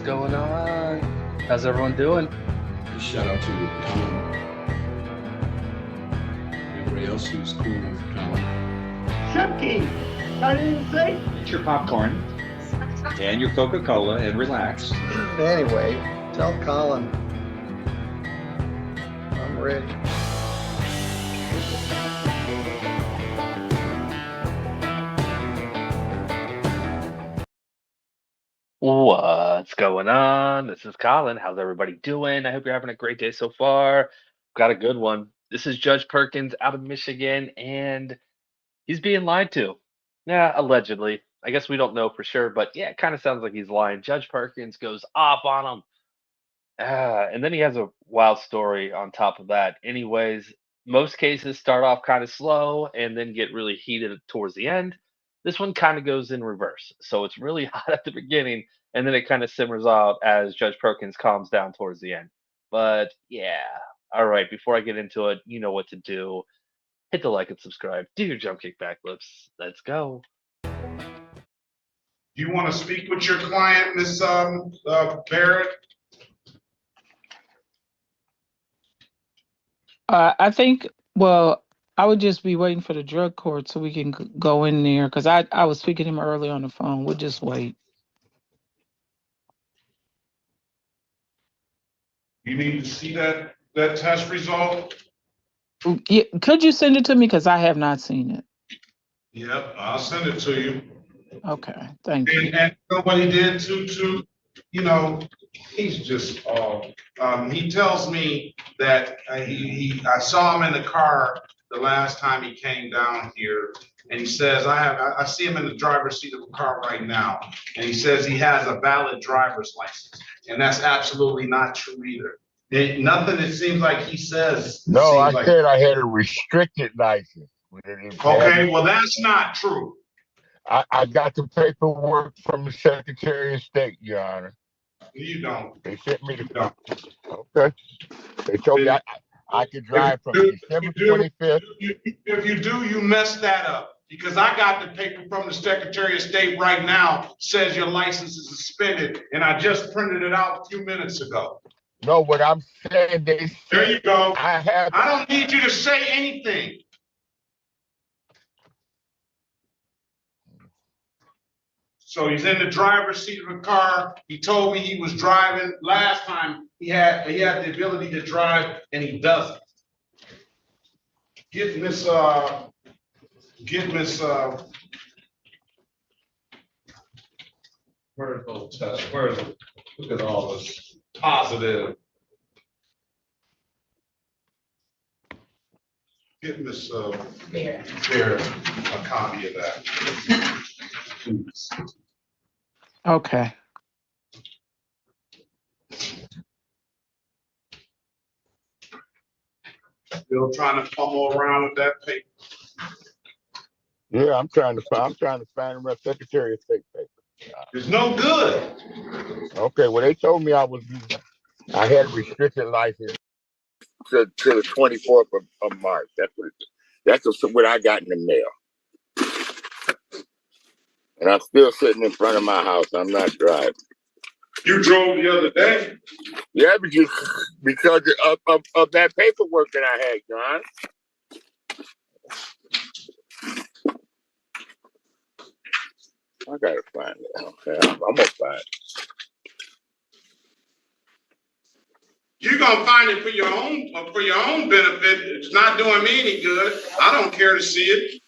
What's going on? How's everyone doing? Shout out to Colin. Everybody else who's cool with Colin. Chunky! I didn't say. Get your popcorn and your Coca-Cola and relax. Anyway, tell Colin I'm ready. What's going on? This is Colin. How's everybody doing? I hope you're having a great day so far. Got a good one. This is Judge Perkins out of Michigan, and he's being lied to. Yeah, allegedly. I guess we don't know for sure, but yeah, it kind of sounds like he's lying. Judge Perkins goes off on him. And then he has a wild story on top of that. Anyways, most cases start off kind of slow and then get really heated towards the end. This one kind of goes in reverse. So it's really hot at the beginning and then it kind of simmers out as Judge Perkins calms down towards the end. But yeah. All right, before I get into it, you know what to do. Hit the like and subscribe. Do your jump kick backflips. Let's go. Do you want to speak with your client, Ms. Barrett? I think, well, I would just be waiting for the drug court so we can go in there because I was speaking to him early on the phone. We'll just wait. You need to see that test result? Yeah, could you send it to me because I have not seen it? Yep, I'll send it to you. Okay, thank you. And you know what he did to he's just he tells me that I saw him in the car the last time he came down here, and he says I see him in the driver's seat of the car right now, and he says he has a valid driver's license, and that's absolutely not true either. Nothing, it seems like he says. No, I said I had a restricted license. Okay, well, that's not true. I got the paperwork from the Secretary of State, Your Honor. You don't. They sent me You Okay. They told me I could drive from December 25th. If you do, you messed that up. Because I got the paper from the Secretary of State right now, says your license is suspended, and I just printed it out a few minutes ago. No, what I'm saying, there you go. I don't need you to say anything. So he's in the driver's seat of the car. He told me he was driving last time. He had the ability to drive, and he doesn't. Get Miss where's those tests? Where's it? Look at all this positive. Get Miss there a copy of that. Please. Okay. Still trying to pummel around with that paper. Yeah, I'm trying to find my Secretary of State paper. It's no good. Okay, well they told me I had a restricted license to the 24th of March. That's what I got in the mail. And I'm still sitting in front of my house. I'm not driving. You drove the other day? Yeah, because of that paperwork that I had, John. I gotta find it. Okay, I'm gonna find it. You're gonna find it for your own benefit. It's not doing me any good. I don't care to see it.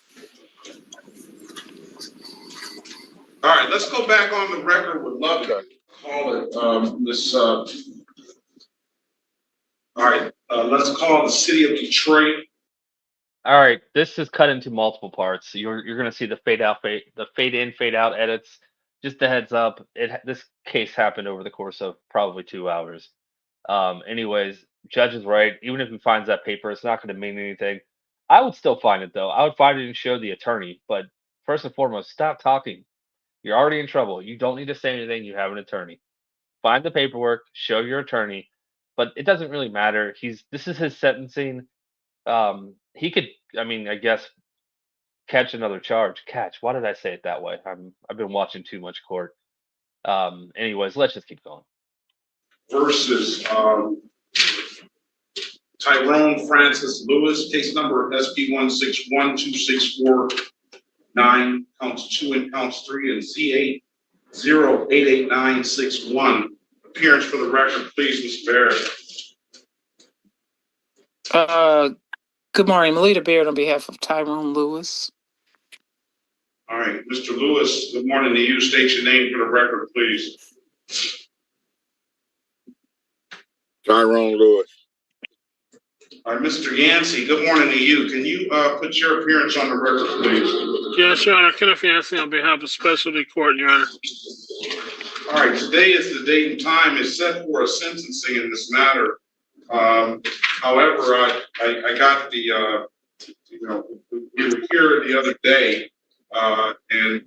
All right, let's go back on the record with Lovey. Call it this. All right, let's call the city of Detroit. All right, this is cut into multiple parts. You're gonna see the fade in, fade out edits. Just a heads up, this case happened over the course of probably 2 hours. Anyways, judge is right. Even if he finds that paper, it's not going to mean anything. I would still find it though. I would find it and show the attorney. But first and foremost, stop talking. You're already in trouble. You don't need to say anything. You have an attorney. Find the paperwork. Show your attorney. But it doesn't really matter. This is his sentencing. He could, I guess, catch another charge. Catch. Why did I say it that way? I've been watching too much court. Anyways, let's just keep going. Versus Tyrone Francis Lewis, case number SP 1612649, counts 2 and counts 3, and C80888961. Appearance for the record, please, Ms. Barrett. Good morning, Melita Baird on behalf of Tyrone Lewis. All right, Mr. Lewis, good morning to you. State your name for the record, please. Tyrone Lewis. All right, Mr. Yancey, good morning to you. Can you put your appearance on the record, please? Yes, Your Honor. Kenneth Yancey on behalf of Specialty Court, Your Honor. All right, today is the date and time is set for a sentencing in this matter. However, I got the, we were here the other day, and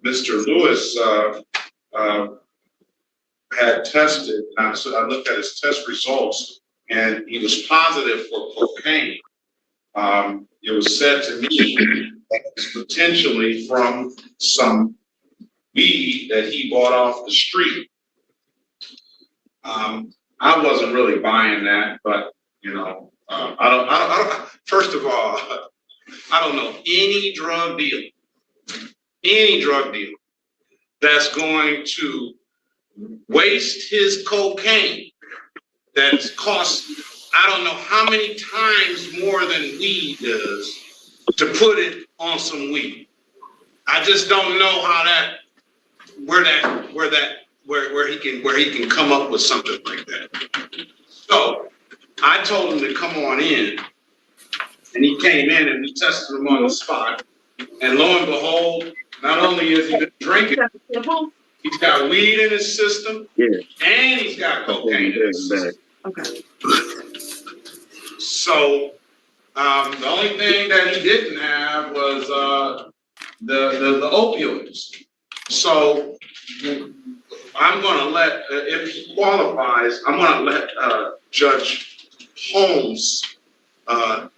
Mr. Lewis had tested, and so I looked at his test results, and he was positive for cocaine. It was said to me that it's potentially from some weed that he bought off the street. I wasn't really buying that, but I don't. First of all, I don't know any drug dealer that's going to waste his cocaine that's cost I don't know how many times more than weed does to put it on some weed. I just don't know how where he can come up with something like that. So I told him to come on in, and he came in and we tested him on the spot. And lo and behold, not only is he been drinking, he's got weed in his system, and he's got cocaine in his system. Okay. So the only thing that he didn't have was the opioids. So I'm going to let, if he qualifies, I'm going to let Judge Holmes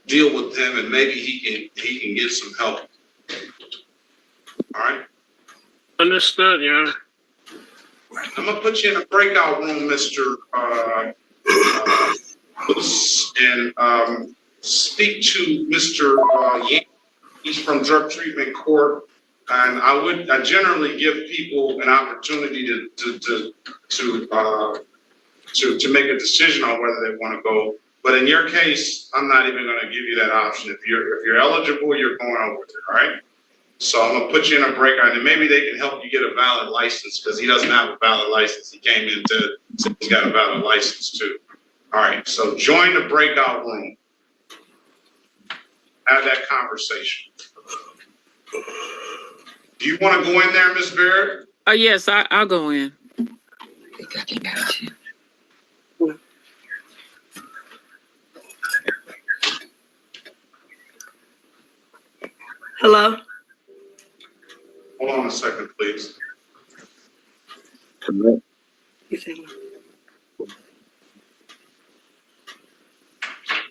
deal with him, and maybe he can get some help. All right. Understood, yeah. I'm going to put you in a breakout room, Mr. And speak to Mr. Yankee. He's from Drug Treatment Court, and I generally give people an opportunity to make a decision on whether they want to go. But in your case, I'm not even going to give you that option. If you're eligible, you're going over there. All right. So I'm gonna put you in a breakout, and maybe they can help you get a valid license because he doesn't have a valid license. He came in to say he's got a valid license too. All right, so join the breakout room. Have that conversation. Do you want to go in there, Ms. Barrett? Yes, I'll go in. Hello? Hold on a second, please. You say what?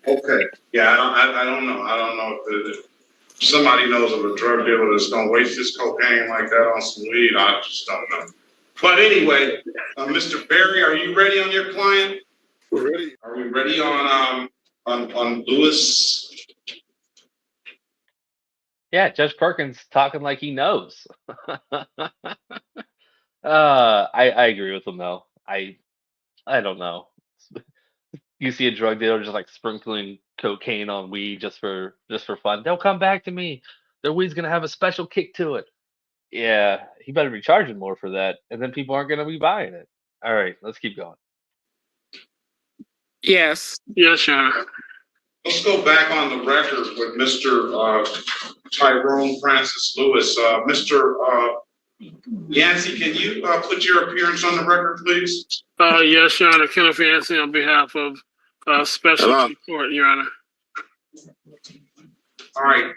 Okay. Yeah, I don't know. I don't know if somebody knows of a drug dealer that's gonna waste his cocaine like that on some weed. I just don't know. But anyway, Mr. Berry, are you ready on your client? We're ready. Are we ready on Lewis? Yeah, Judge Perkins talking like he knows. I agree with him though. I don't know. You see a drug dealer just like sprinkling cocaine on weed just for fun. They'll come back to me. Their weed's gonna have a special kick to it. Yeah, he better be charging more for that, and then people aren't gonna be buying it. All right, let's keep going. Yes. Yes, Your Honor. Let's go back on the record with Mr. Tyrone Francis Lewis. Mr. Yancey, can you put your appearance on the record, please? Yes, Your Honor. Kenneth Yancey on behalf of Specialty Court, Your Honor. All right.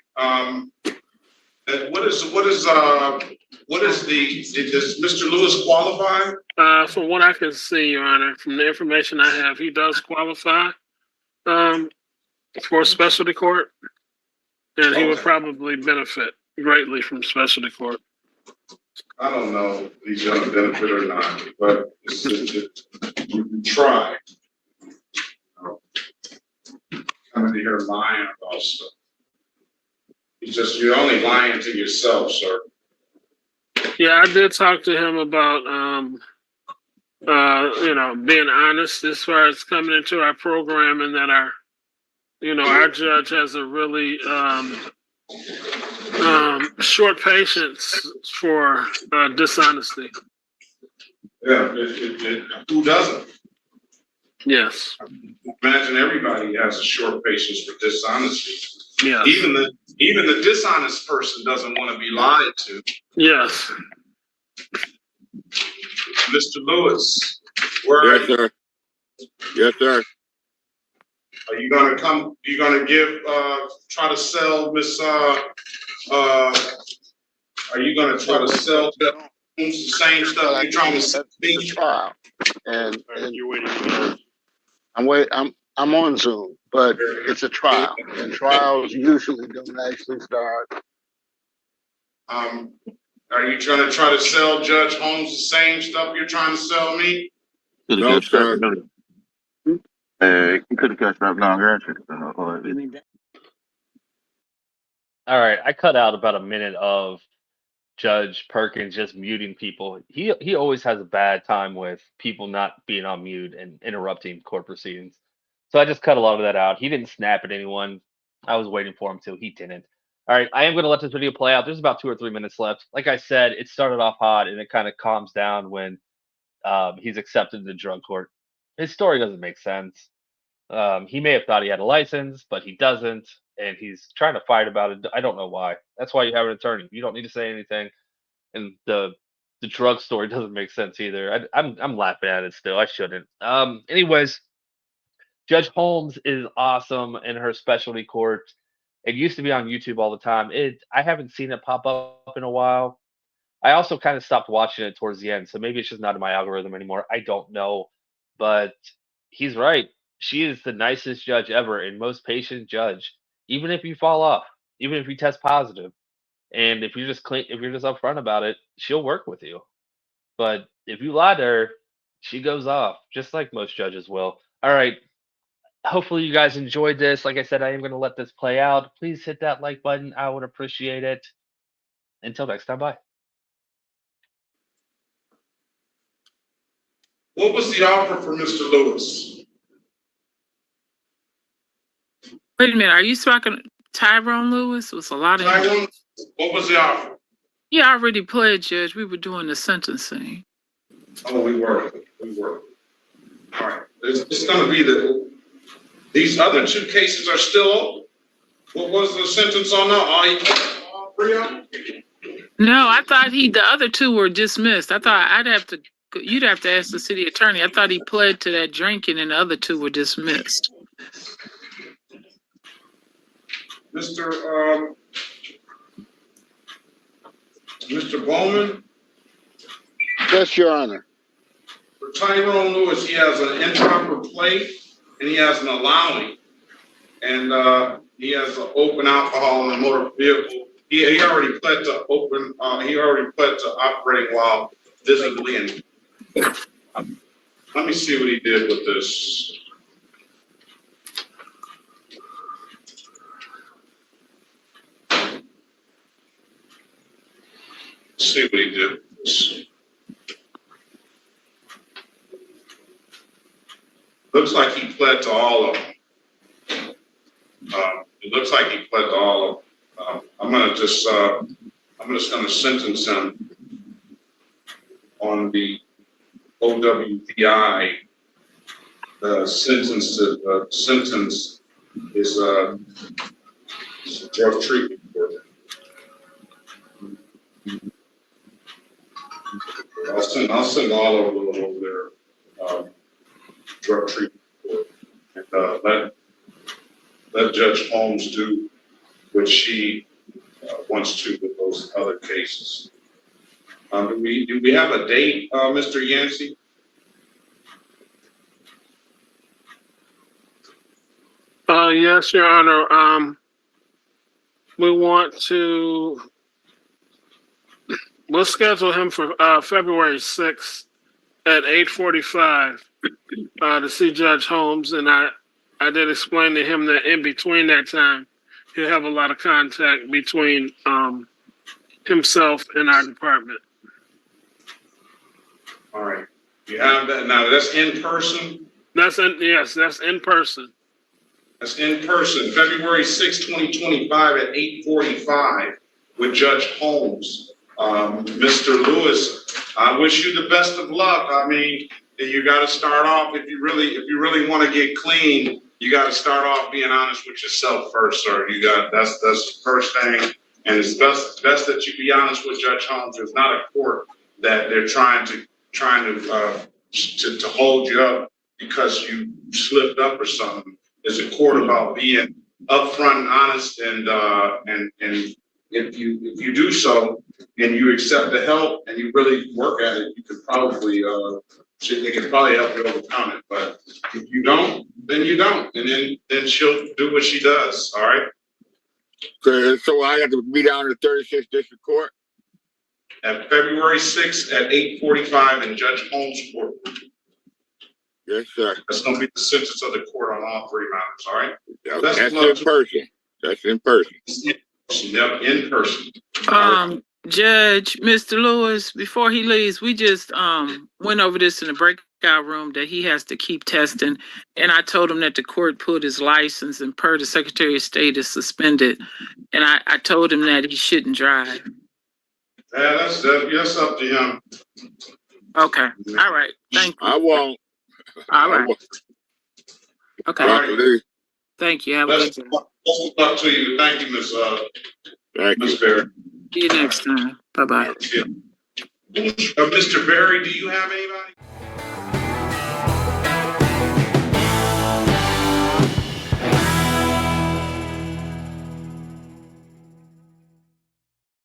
Does Mr. Lewis qualify? From what I can see, Your Honor, from the information I have, he does qualify for Specialty Court, and he would probably benefit greatly from Specialty Court. I don't know if he's gonna benefit or not, but you try. Coming to here lying about stuff. You're only lying to yourself, sir. Yeah, I did talk to him about being honest as far as coming into our program, and that our judge has a really short patience for dishonesty. Yeah, who doesn't? Yes. Imagine everybody has a short patience for dishonesty. Yes. Even the dishonest person doesn't want to be lied to. Yes. Mr. Lewis, where Yes, sir. Yes, sir. are you gonna come? You gonna try to sell Miss are you gonna try to sell the same stuff you're trying to sell me? It's a trial, and you're waiting. I'm on Zoom, but it's a trial, and trials usually don't actually start. Are you trying to sell Judge Holmes the same stuff you're trying to sell me? No, sir. You could have got that longer. All right, I cut out about a minute of Judge Perkins just muting people. He always has a bad time with people not being on mute and interrupting court proceedings. So I just cut a lot of that out. He didn't snap at anyone. I was waiting for him to. He didn't. All right, I am going to let this video play out. There's about 2 or 3 minutes left. Like I said, it started off hot and it kind of calms down when he's accepted the drug court. His story doesn't make sense. He may have thought he had a license, but he doesn't, and he's trying to fight about it. I don't know why. That's why you have an attorney. You don't need to say anything. And the drug story doesn't make sense either. I'm laughing at it still. I shouldn't. Anyways, Judge Holmes is awesome in her specialty court. It used to be on YouTube all the time. I haven't seen it pop up in a while. I also kind of stopped watching it towards the end, so maybe it's just not in my algorithm anymore. I don't know, but he's right. She is the nicest judge ever and most patient judge. Even if you fall off, even if you test positive, and if you're just clean, if you're just upfront about it, she'll work with you. But if you lie to her, she goes off, just like most judges will. All right. Hopefully you guys enjoyed this. Like I said, I am going to let this play out. Please hit that like button. I would appreciate it. Until next time, bye. What was the offer for Mr. Lewis? Wait a minute, are you talking Tyrone Lewis? Was a lot of Tyrone, what was the offer? Yeah, I already played, Judge. We were doing the sentencing. Oh, we were. All right. It's going to be these other 2 cases are still open. What was the sentence on that? All 3 of them? No, I thought the other 2 were dismissed. I thought you'd have to ask the city attorney. I thought he pled to that drinking and the other 2 were dismissed. Mr. Bowman? Yes, Your Honor. For Tyrone Lewis, he has an improper plate and he has an allowing. And he has an open alcohol in a motor vehicle. He already pled to operating while visibly in. Let me see what he did with this. See what he did with this. Looks like he pled to all of them. It looks like he pled to all of them. I'm just going to sentence him on the OWPI. The sentence is drug treatment court. I'll send all of them over there. Drug treatment court, and let Judge Holmes do what she wants to with those other cases. Do we have a date, Mr. Yancey? Yes, Your Honor. We want to We'll schedule him for February 6th at 8:45 to see Judge Holmes, and I did explain to him that in between that time, he'll have a lot of contact between himself and our department. All right. You have that now. That's in person. That's in person. That's in person. February 6, 2025 at 8:45 with Judge Holmes. Mr. Lewis, I wish you the best of luck. I mean, you got to start off if you really want to get clean. You got to start off being honest with yourself first, sir. That's the first thing, and it's best that you be honest with Judge Holmes. There's not a court that they're trying to hold you up because you slipped up or something. It's a court about being upfront and honest, and if you do so and you accept the help and you really work at it, you could probably they can probably help you overcome it. But if you don't, then you don't, and then she'll do what she does. All right. So I have to be down in the 36th District Court At February 6th at 8:45 in Judge Holmes' court. Yes, sir. That's going to be the sentence of the court on all three matters. All right. That's in person. That's in person. Yep, in person. Judge, Mr. Lewis, before he leaves, we just went over this in the breakout room that he has to keep testing. And I told him that the court put his license and per the Secretary of State is suspended. And I told him that he shouldn't drive. Yeah, that's up to him. Okay. All right. Thank you. I won't. All right. Okay. All right. Thank you. Have a good day. Best of luck to you. Thank you, Miss Berry. See you next time. Bye-bye. Mr. Berry, do you have anybody?